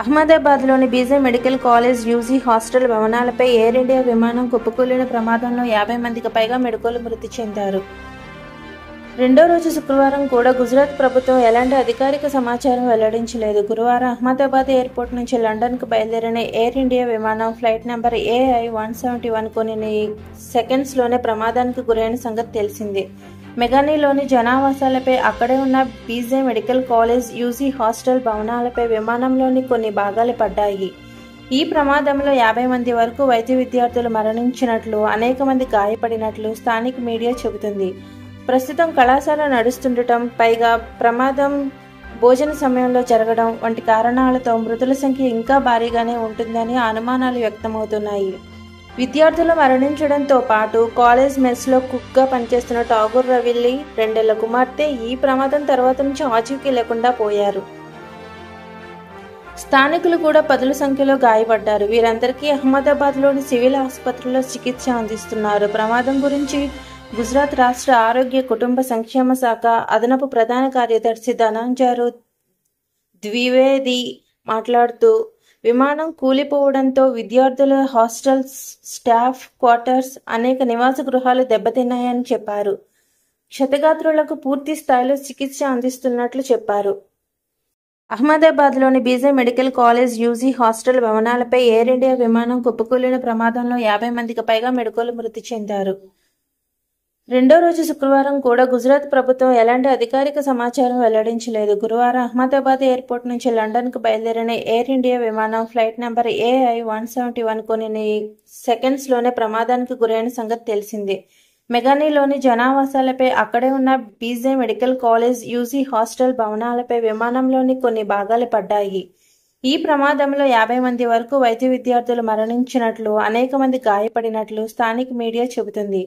అహ్మదాబాద్లోని BJ medical college UG hostel భవనాలపై Air India విమానం కుప్పకూలిన ప్రమాదంలో 50 మందికి పైగా మెడికల్ మృతి చెందారు. రెండో రోజు శుక్రవారం కూడా గుజరాత్ ప్రభుత్వం ఎలాంటి అధికారిక సమాచారం వెల్లడించలేదు. గురువారం అహ్మదాబాద్ ఎయిర్పోర్ట్ నుంచి లండన్కు బయలుదేరిన ఎయిర్ ఇండియా విమానం ఫ్లైట్ నెంబర్ AI-171 కొన్ని సెకండ్స్లోనే ప్రమాదానికి గురైన సంగతి తెలిసిందే. మెగానీలోని జనావాసాలపై, అక్కడే ఉన్న BJ medical college UG hostel భవనాలపై విమానంలోని కొన్ని భాగాలు పడ్డాయి. ఈ ప్రమాదంలో 50 మంది వరకు వైద్య విద్యార్థులు మరణించినట్లు, అనేక మంది గాయపడినట్లు స్థానిక మీడియా చెబుతుంది. ప్రస్తుతం కళాశాల నడుస్తుండటం, పైగా ప్రమాదం భోజన సమయంలో జరగడం వంటి కారణాలతో మృతుల సంఖ్య ఇంకా భారీగానే ఉంటుందని అనుమానాలు వ్యక్తమవుతున్నాయి. విద్యార్థులు మరణించడంతో పాటు కాలేజ్ మెస్లో కుక్గా పనిచేస్తున్న ఠాగూర్ రవిల్లి 2 ఏళ్ల కుమార్తె ఈ ప్రమాదం తర్వాత నుంచి ఆచూకీ లేకుండా పోయారు. స్థానికులు కూడా పదుల సంఖ్యలో గాయపడ్డారు. వీరందరికీ అహ్మదాబాద్లోని సివిల్ ఆసుపత్రిలో చికిత్స అందిస్తున్నారు. ప్రమాదం గురించి గుజరాత్ రాష్ట్ర ఆరోగ్య కుటుంబ సంక్షేమ శాఖ అదనపు ప్రధాన కార్యదర్శి ధనంజరు ద్వివేది మాట్లాడుతూ, విమానం కూలిపోవడంతో విద్యార్థుల హాస్టల్స్, స్టాఫ్ క్వార్టర్స్, అనేక నివాస గృహాలు దెబ్బతిన్నాయని చెప్పారు. క్షతగాత్రులకు పూర్తి స్థాయిలో చికిత్స అందిస్తున్నట్లు చెప్పారు. అహ్మదాబాద్లోని BJ medical college UG hostel భవనాలపై ఎయిర్ ఇండియా విమానం కుప్పకూలిన ప్రమాదంలో 50 మందికి పైగా మెడికల్ మృతి చెందారు. రెండో రోజు శుక్రవారం కూడా గుజరాత్ ప్రభుత్వం ఎలాంటి అధికారిక సమాచారం వెల్లడించలేదు. గురువారం అహ్మదాబాద్ ఎయిర్పోర్ట్ నుంచి లండన్కు బయలుదేరిన ఎయిర్ ఇండియా విమానం ఫ్లైట్ నెంబర్ AI-171 కొన్ని సెకండ్స్లోనే ప్రమాదానికి గురైన సంగతి తెలిసిందే. మెగానీలోని జనావాసాలపై, అక్కడే ఉన్న BJ medical college UG hostel భవనాలపై విమానంలోని కొన్ని భాగాలు పడ్డాయి. ఈ ప్రమాదంలో 50 మంది వరకు వైద్య విద్యార్థులు మరణించినట్లు, అనేక మంది గాయపడినట్లు స్థానిక మీడియా చెబుతుంది.